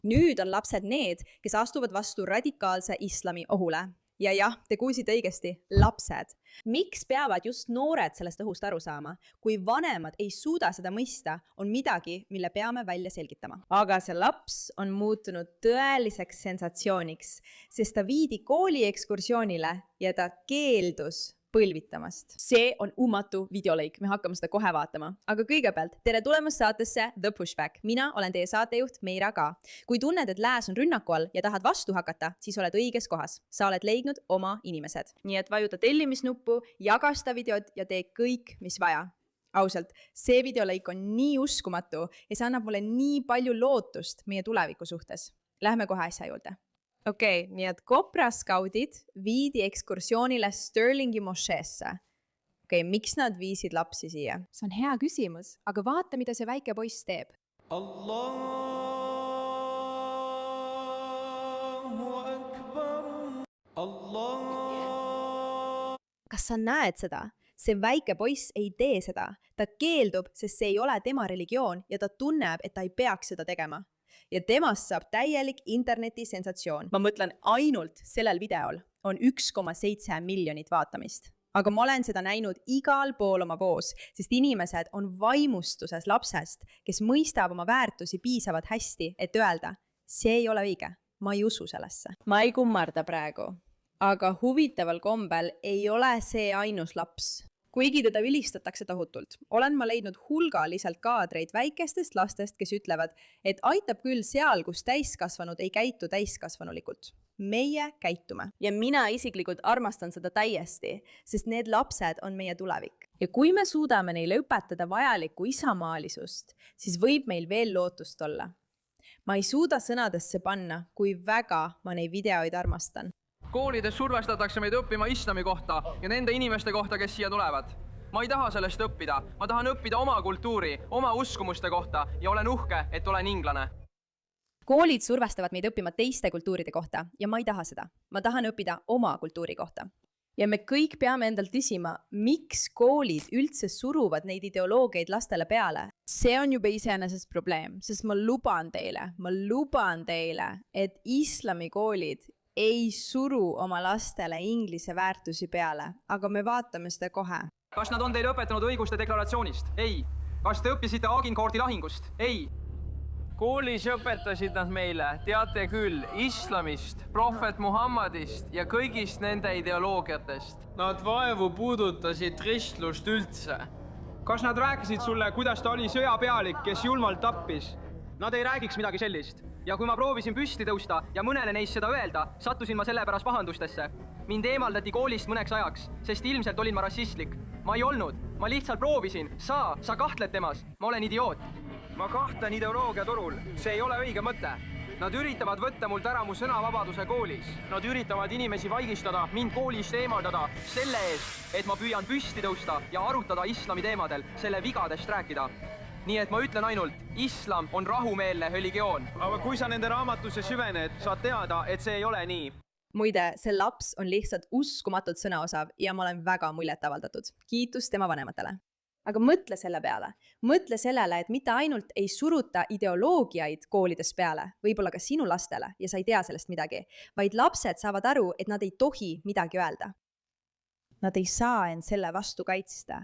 Nüüd on lapsed need, kes astuvad vastu radikaalse islami ohule. Ja jah, te kuulsite õigesti, lapsed. Miks peavad just noored sellest õhust aru saama? Kui vanemad ei suuda seda mõista, on midagi, mille peame välja selgitama. Aga see laps on muutunud tõeliseks sensatsiooniks, sest ta viidi kooli ekskursioonile ja ta keeldus põlvitamast. See on ummatu videolõik, me hakkame seda kohe vaatama. Aga kõigepealt, tere tulemast saatesse The Pushback. Mina olen teie saatejuht Meira Ka. Kui tunned, et lääs on rünnaku all ja tahad vastu hakata, siis oled õiges kohas. Sa oled leidnud oma inimesed. Nii et vajuta tellimisnuppu, jaga seda videot ja tee kõik, mis vaja. Ausalt, see videolõik on nii uskumatu ja see annab mulle nii palju lootust meie tuleviku suhtes. Lähme kohe asja juurde. Okei, nii et Kopra skaudid viidi ekskursioonile Stirlingi mošeesse. Okei, miks nad viisid lapsi siia? See on hea küsimus, aga vaata, mida see väike poiss teeb. Kas sa näed seda? See väike poiss ei tee seda. Ta keeldub, sest see ei ole tema religioon ja ta tunneb, et ta ei peaks seda tegema. Ja temast saab täielik interneti sensatsioon. Ma mõtlen ainult sellel videol on 1,7 miljonit vaatamist. Aga ma olen seda näinud igal pool oma voos, sest inimesed on vaimustuses lapsest, kes mõistab oma väärtusi piisavalt hästi, et öelda, see ei ole õige, ma ei usu sellesse. Ma ei kummarda praegu, aga huvitaval kombel ei ole see ainus laps. Kuigi teda ülistatakse tohutult, olen ma leidnud hulgaliselt kaadreid väikestest lastest, kes ütlevad, et aitab küll seal, kus täiskasvanud ei käitu täiskasvanulikult. Meie käitume. Ja mina isiklikult armastan seda täiesti, sest need lapsed on meie tulevik. Ja kui me suudame neile õpetada vajalikku isamaalisust, siis võib meil veel lootust olla. Ma ei suuda sõnadesse panna, kui väga ma neid videoid armastan. Koolides survestatakse meid õppima islami kohta ja nende inimeste kohta, kes siia tulevad. Ma ei taha sellest õppida. Ma tahan õppida oma kultuuri, oma uskumuste kohta ja olen uhke, et olen inglane. Koolid survestavad meid õppima teiste kultuuride kohta ja ma ei taha seda. Ma tahan õppida oma kultuuri kohta. Ja me kõik peame endalt küsima, miks koolid üldse suruvad neid ideoloogiaid lastele peale. See on juba iseenesest probleem, sest ma luban teile, et islamikoolid ei suru oma lastele inglise väärtusi peale, aga me vaatame seda kohe. Kas nad on teile õpetanud õiguste deklaratsioonist? Ei. Kas te õppisite Agincourti lahingust? Ei. Koolis õpetasid nad meile, teate küll, islamist, prohvet Muhammadist ja kõigist nende ideoloogiatest. Nad vaevu puudutasid ristlust üldse. Kas nad rääkisid sulle, kuidas ta oli sõjapealik, kes julmalt tappis? Nad ei räägiks midagi sellist. Ja kui ma proovisin püsti tõusta ja mõnele neist seda öelda, sattusin ma selle pärast pahandustesse. Mind eemaldati koolist mõneks ajaks, sest ilmselt olin ma rassistlik. Ma ei olnud. Ma lihtsalt proovisin. Sa kahtled temas. Ma olen idioot. Ma kahtlen ideoloogia turul. See ei ole õige mõte. Nad üritavad võtta mult ära mu sõnavabaduse koolis. Nad üritavad inimesi vaigistada, mind koolist eemaldada selle eest, et ma püüan püsti tõusta ja arutada islami teemadel, selle vigadest rääkida. Nii et ma ütlen ainult, islam on rahumeelne religioon. Aga kui sa nende raamatusse süvened, saad teada, et see ei ole nii. Muide, see laps on lihtsalt uskumatult sõnaosav ja ma olen väga muljet avaldatud. Kiitus tema vanematele. Aga mõtle selle peale. Mõtle sellele, et mitte ainult ei suruta ideoloogiaid koolides peale, võib-olla ka sinu lastele ja sa ei tea sellest midagi, vaid lapsed saavad aru, et nad ei tohi midagi öelda. Nad ei saa end selle vastu kaitsta.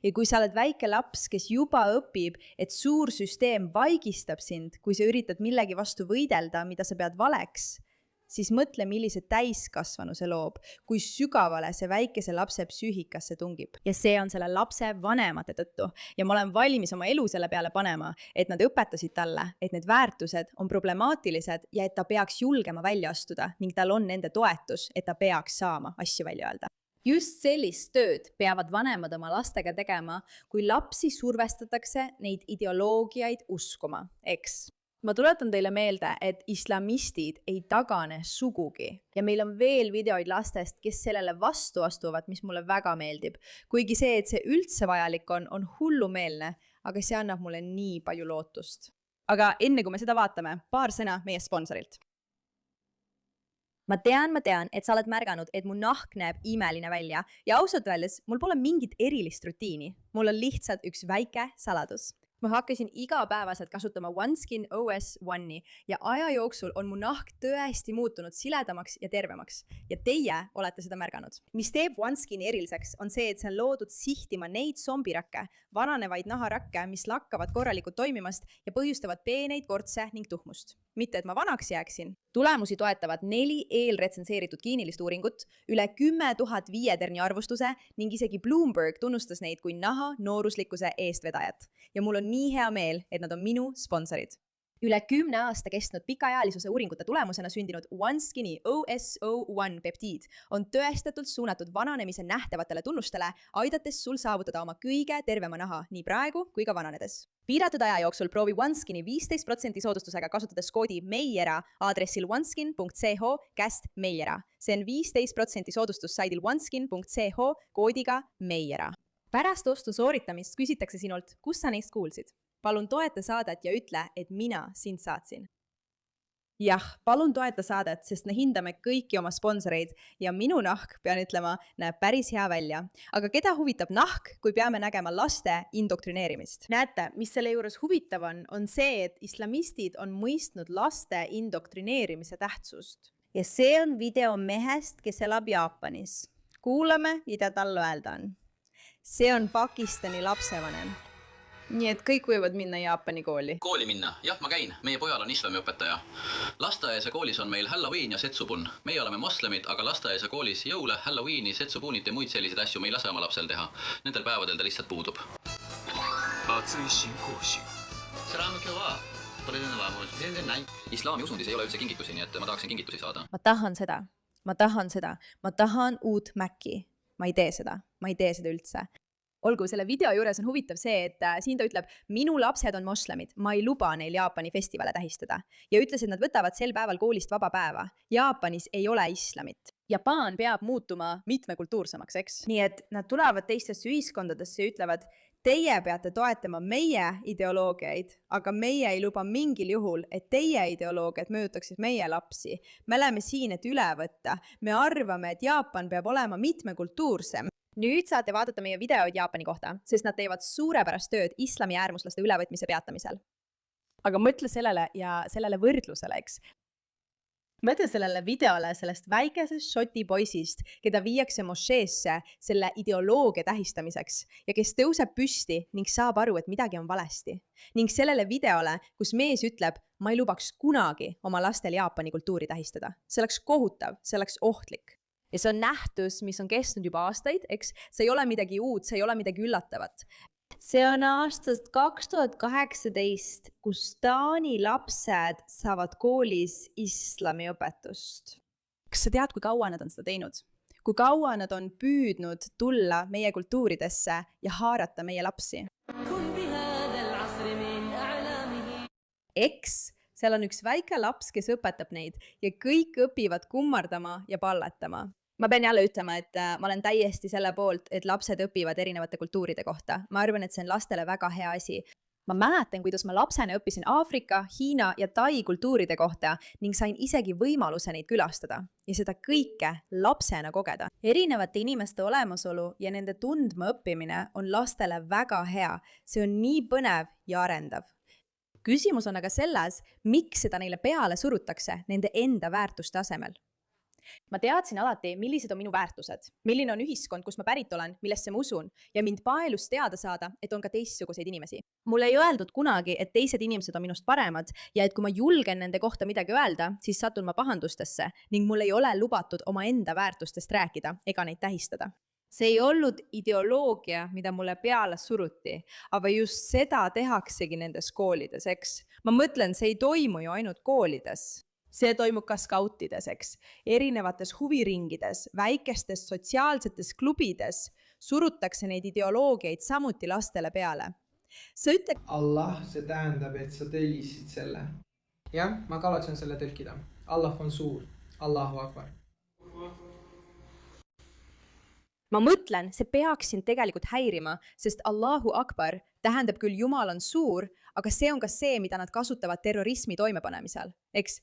Ja kui sa oled väike laps, kes juba õpib, et suur süsteem vaigistab sind, kui sa üritad millegi vastu võidelda, mida sa pead valeks, siis mõtle, millise täiskasvanu see loob, kui sügavale see väikese lapse psüühikasse tungib. Ja see on selle lapse vanemate tõttu. Ja ma olen valmis oma elu selle peale panema, et nad õpetasid talle, et need väärtused on problemaatilised ja et ta peaks julgema välja astuda ning tal on nende toetus, et ta peaks saama asju välja öelda. Just sellist tööd peavad vanemad oma lastega tegema, kui lapsi survestatakse neid ideoloogiaid uskuma, eks. Ma tuletan teile meelde, et islamistid ei tagane sugugi ja meil on veel videoid lastest, kes sellele vastu astuvad, mis mulle väga meeldib. Kuigi see, et see üldse vajalik on hullumeelne, aga see annab mulle nii palju lootust. Aga enne kui me seda vaatame, paar sõna meie sponsorilt. Ma tean, et sa oled märganud, et mu nahk näeb imeline välja ja ausalt öeldes mul pole mingit erilist rutiini. Mul on lihtsalt üks väike saladus. ma hakkasin igapäevaselt kasutama OneSkin OS One'i ja aja jooksul on mu nahk tõesti muutunud siledamaks ja tervemaks. Ja teie olete seda märganud. Mis teeb OneSkini eriliseks, on see, et see on loodud sihtima neid zombirakke, vananevaid naharakke, mis lakkavad korralikult toimimast ja põhjustavad peeneid kortse ning tuhmust. Mitte, et ma vanaks jääksin. Tulemusi toetavad 4 eelretsenseeritud kliinilist uuringut, üle 10 000 viieterni arvustuse ning isegi Bloomberg tunnustas neid kui naha nooruslikkuse eestvedajat. Ja mul on nii hea meel, et nad on minu sponsorid. Üle 10 aasta kestnud pikaealisuse uuringute tulemusena sündinud OneSkini OSO1 peptiid on tõestatult suunatud vananemise nähtavatele tunnustele, aidates sul saavutada oma kõige tervema naha nii praegu kui ka vananedes. Piiratud aja jooksul proovi OneSkini 15% soodustusega kasutades koodi MEIERA aadressil oneskin.ch/MEIERA. See on 15% soodustus saidil oneskin.ch koodiga MEIERA. Pärast ostu sooritamist küsitakse sinult, kus sa neist kuulsid. Palun toeta saadet ja ütle, et mina sind saatsin. Jah, palun toeta saadet, sest me hindame kõiki oma sponsoreid ja minu nahk, pean ütlema, näeb päris hea välja. Aga keda huvitab nahk, kui peame nägema laste indoktrineerimist? Näete, mis selle juures huvitav on see, et islamistid on mõistnud laste indoktrineerimise tähtsust. Ja see on video mehest, kes elab Jaapanis. Kuulame, mida tal öelda on. See on Pakistani lapsevanem. Nii et kõik võivad minna Jaapani kooli. Kooli minna? Jah, ma käin. Meie pojal on islamiõpetaja. Lasteaias ja koolis on meil Halloween ja Setsubun. Meie oleme moslemid, aga lasteaias ja koolis jõule, Halloweeni, Setsubunit ja muid selliseid asju me ei lase oma lapsel teha. Nendel päevadel ta lihtsalt puudub. Islami usundis ei ole üldse kingitusi, nii et ma tahaksin kingitusi saada. Ma tahan seda. Ma tahan uut Maci. Ma ei tee seda üldse. Olgu, selle video juures on huvitav see, et siin ta ütleb, minu lapsed on moslemid, ma ei luba neil Jaapani festivale tähistada. Ja ütles, et nad võtavad sel päeval koolist vaba päeva. Jaapanis ei ole islamit. Jaapan peab muutuma mitmekultuursemaks, eks? Nii et nad tulevad teistesse ühiskondadesse ja ütlevad, teie peate toetama meie ideoloogiaid, aga meie ei luba mingil juhul, et teie ideoloogiad mõjutaksid meie lapsi. Me oleme siin, et üle võtta. Me arvame, et Jaapan peab olema mitmekultuursem. Nüüd saate vaadata meie videoid Jaapani kohta, sest nad teevad suurepärast tööd islami äärmuslaste ülevõtmise peatamisel. Aga mõtle sellele võrdlusele, eks? Mõtle sellele videole sellest väikesest šoti poisist, keda viiakse mošeesse selle ideoloogia tähistamiseks ja kes tõuseb püsti ning saab aru, et midagi on valesti. Ning sellele videole, kus mees ütleb, ma ei lubaks kunagi oma lastel Jaapani kultuuri tähistada. See oleks kohutav, see oleks ohtlik. Ja see on nähtus, mis on kestnud juba aastaid, eks? See ei ole midagi uut, see ei ole midagi üllatavat. See on aastast 2018, kus Taani lapsed saavad koolis islamiõpetust. Kas sa tead, kui kaua nad on seda teinud? Kui kaua nad on püüdnud tulla meie kultuuridesse ja haarata meie lapsi? Eks, seal on üks väike laps, kes õpetab neid ja kõik õpivad kummardama ja palletama. Ma pean jälle ütlema, et ma olen täiesti selle poolt, et lapsed õpivad erinevate kultuuride kohta. Ma arvan, et see on lastele väga hea asi. Ma mäletan, kuidas ma lapsena õppisin Aafrika, Hiina ja Tai kultuuride kohta ning sain isegi võimaluse neid külastada ja seda kõike lapsena kogeda. Erinevate inimeste olemasolu ja nende tundma õppimine on lastele väga hea. See on nii põnev ja arendav. Küsimus on aga selles, miks seda neile peale surutakse nende enda väärtuste asemel. Ma teadsin alati, millised on minu väärtused, milline on ühiskond, kus ma pärit olen, millesse ma usun ja mind paelus teada saada, et on ka teistsuguseid inimesi. Mul ei öeldud kunagi, et teised inimesed on minust paremad ja et kui ma julgen nende kohta midagi öelda, siis satun ma pahandustesse ning mul ei ole lubatud oma enda väärtustest rääkida ega neid tähistada. See ei olnud ideoloogia, mida mulle peale suruti, aga just seda tehaksegi nendes koolides, eks? Ma mõtlen, see ei toimu ju ainult koolides. See toimub ka skautides, eks? Erinevates huviringides, väikestes sotsiaalsetes klubides surutakse neid ideoloogiaid samuti lastele peale. Sa ütled... Allah, see tähendab, et sa tellisid selle. Jah, ma kavatsen selle tõlkida. Allah on suur. Allahu Akbar. Ma mõtlen, see peaks sind tegelikult häirima, sest Allahu Akbar tähendab küll Jumal on suur, aga see on ka see, mida nad kasutavad terrorismi toimepanemisel, eks?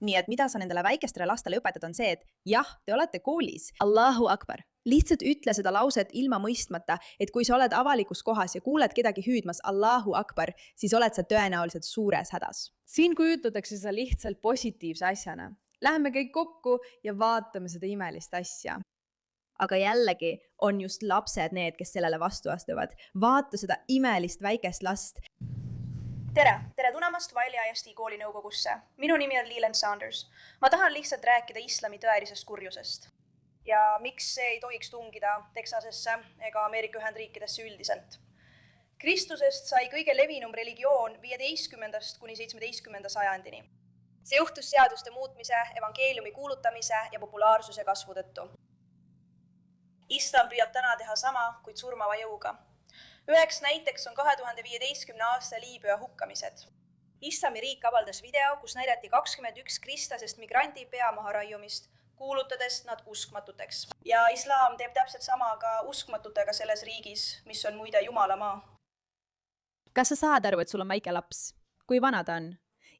Nii et mida sa nendele väikestele lastele õpetad on see, et jah, te olete koolis. Allahu Akbar. Lihtsalt ütle seda lauset ilma mõistmata, et kui sa oled avalikus kohas ja kuuled kedagi hüüdmas Allahu Akbar, siis oled sa tõenäoliselt suures hädas. Siin kujutatakse seda lihtsalt positiivse asjana. Läheme kõik kokku ja vaatame seda imelist asja. Aga jällegi on just lapsed need, kes sellele vastu astuvad. Vaata seda imelist väikest last. Tere tulemast Wiley ISD kooli nõukogusse. Minu nimi on Leland Saunders. Ma tahan lihtsalt rääkida islami tõelisest kurjusest. Ja miks see ei tohiks tungida Texasesse ega Ameerika Ühendriikidesse üldiselt. Kristusest sai kõige levinum religioon 15. kuni 17. sajandini. See juhtus seaduste muutmise, evangeeliumi kuulutamise ja populaarsuse kasvu tõttu. Islam püüab täna teha sama, kuid surmava jõuga. Üheks näiteks on 2015. aasta Liibüa hukkamised. Islami riik avaldas video, kus näidati 21 kristlasest migrandi pea maha raiumist, kuulutades nad uskmatuteks. Ja islaam teeb täpselt sama ka uskmatutega selles riigis, mis on muide Jumala maa. Kas sa saad aru, et sul on väike laps? Kui vana ta on?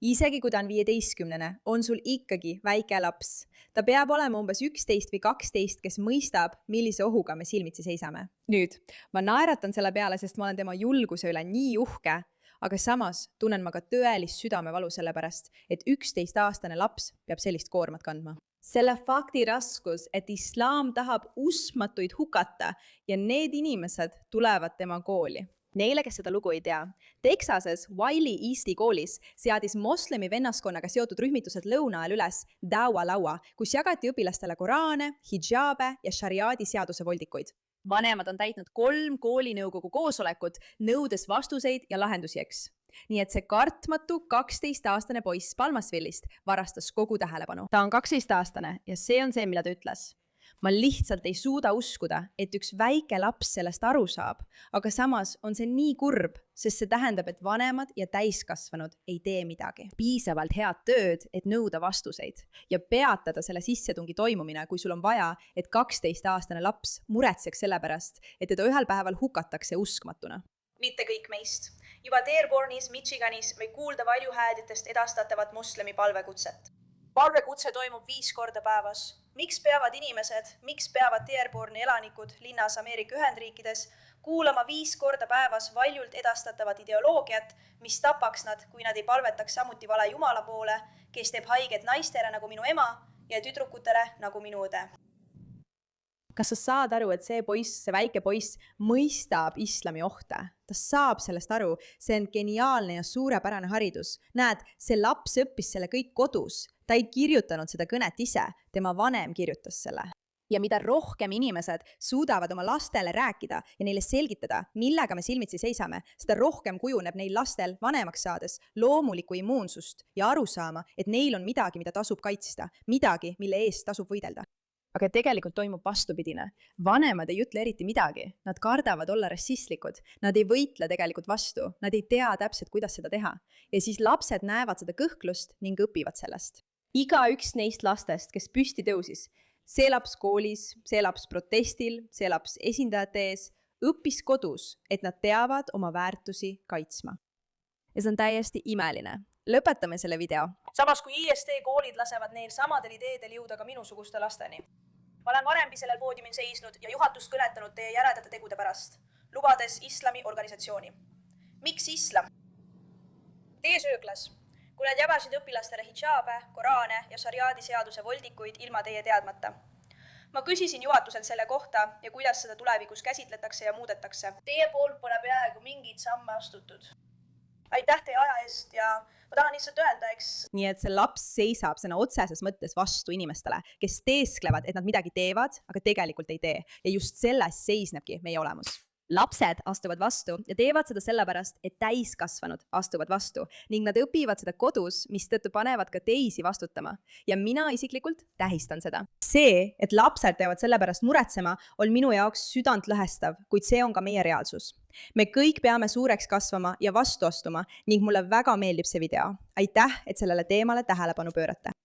Isegi kui ta on 15, on sul ikkagi väike laps. Ta peab olema umbes 11 või 12, kes mõistab, millise ohuga me silmitsi seisame. Nüüd, ma naeratan selle peale, sest ma olen tema julguse üle nii uhke, aga samas tunnen ma ka tõelist südamevalu selle pärast, et 11-aastane laps peab sellist koormat kandma. Selle fakti raskus, et islaam tahab uskmatuid hukata ja need inimesed tulevad tema kooli. Neile, kes seda lugu ei tea, Texases Wiley ISD koolis seadis moslemi vennaskonnaga seotud rühmitused lõuna ajal üles dawa laua, kus jagati õpilastele koraane, hidžaabe ja šariaadi seaduse voldikuid. Vanemad on täitnud 3 koolinõukogu koosolekut, nõudes vastuseid ja lahendusi, eks. Nii et see kartmatu 12-aastane poiss Palmasvillist varastas kogu tähelepanu. Ta on 12-aastane ja see on see, mida ta ütles. Ma lihtsalt ei suuda uskuda, et üks väike laps sellest aru saab, aga samas on see nii kurb, sest see tähendab, et vanemad ja täiskasvanud ei tee midagi. Piisavalt head tööd, et nõuda vastuseid ja peatada selle sissetungi toimumine, kui sul on vaja, et 12-aastane laps muretseks selle pärast, et teda ühel päeval hukatakse uskmatuna. Mitte kõik meist. Juba Dearbornis, Michiganis või kuulda valjuhääditest edastatavat moslemi palvekutset. Palvekutse toimub 5 korda päevas. Miks peavad inimesed, miks peavad Dearborni elanikud linnas Ameerika Ühendriikides kuulama 5 korda päevas valjult edastatavat ideoloogiat, mis tapaks nad, kui nad ei palvetaks samuti vale Jumala poole, kes teeb haiget naistele nagu minu ema ja tüdrukutele nagu minu õde? Kas sa saad aru, et see väike poiss mõistab islami ohte? Ta saab sellest aru, see on geniaalne ja suurepärane haridus. Näed, see laps õppis selle kõik kodus. Ta ei kirjutanud seda kõnet ise, tema vanem kirjutas selle. Ja mida rohkem inimesed suudavad oma lastele rääkida ja neile selgitada, millega me silmitsi seisame, seda rohkem kujuneb neil lastel vanemaks saades loomulikku immuunsust ja aru saama, et neil on midagi, mida tasub kaitsta, midagi, mille eest tasub võidelda. Aga tegelikult toimub vastupidine. Vanemad ei ütle eriti midagi. Nad kardavad olla rassistlikud. Nad ei võitle tegelikult vastu. Nad ei tea täpselt, kuidas seda teha. Ja siis lapsed näevad seda kõhklust ning õpivad sellest. Iga üks neist lastest, kes püsti tõusis, see laps koolis, see laps protestil, see laps esindajate ees, õppis kodus, et nad teavad oma väärtusi kaitsma. Ja see on täiesti imeline. Lõpetame selle video. Samas kui ISD koolid lasevad neil samadel ideedel jõuda ka minusuguste lasteni. Ma olen varemgi sellel poodiumil seisnud ja juhatust kõnetanud teie järedate tegude pärast, lubades islami organisatsiooni. Miks islam? Teie sööklas, kui nad jagasid õpilastele hidžaabe, koraane ja šariaadi seaduse voldikuid ilma teie teadmata. Ma küsisin juhatuselt selle kohta ja kuidas seda tulevikus käsitletakse ja muudetakse. Teie poolt pole peaaegu mingid samme astutud. Aitäh teie aja eest ja ma tahan lihtsalt öelda, eks. Nii et see laps seisab sõna otseses mõttes vastu inimestele, kes teesklevad, et nad midagi teevad, aga tegelikult ei tee. Ja just selles seisnebki meie olemus. Lapsed astuvad vastu ja teevad seda sellepärast, et täiskasvanud astuvad vastu ning nad õpivad seda kodus, mistõttu panevad ka teisi vastutama. Ja mina isiklikult tähistan seda. See, et lapsed peavad selle pärast muretsema, on minu jaoks südantlõhestav, kuid see on ka meie reaalsus. Me kõik peame suureks kasvama ja vastu astuma ning mulle väga meeldib see video. Aitäh, et sellele teemale tähelepanu pöörate.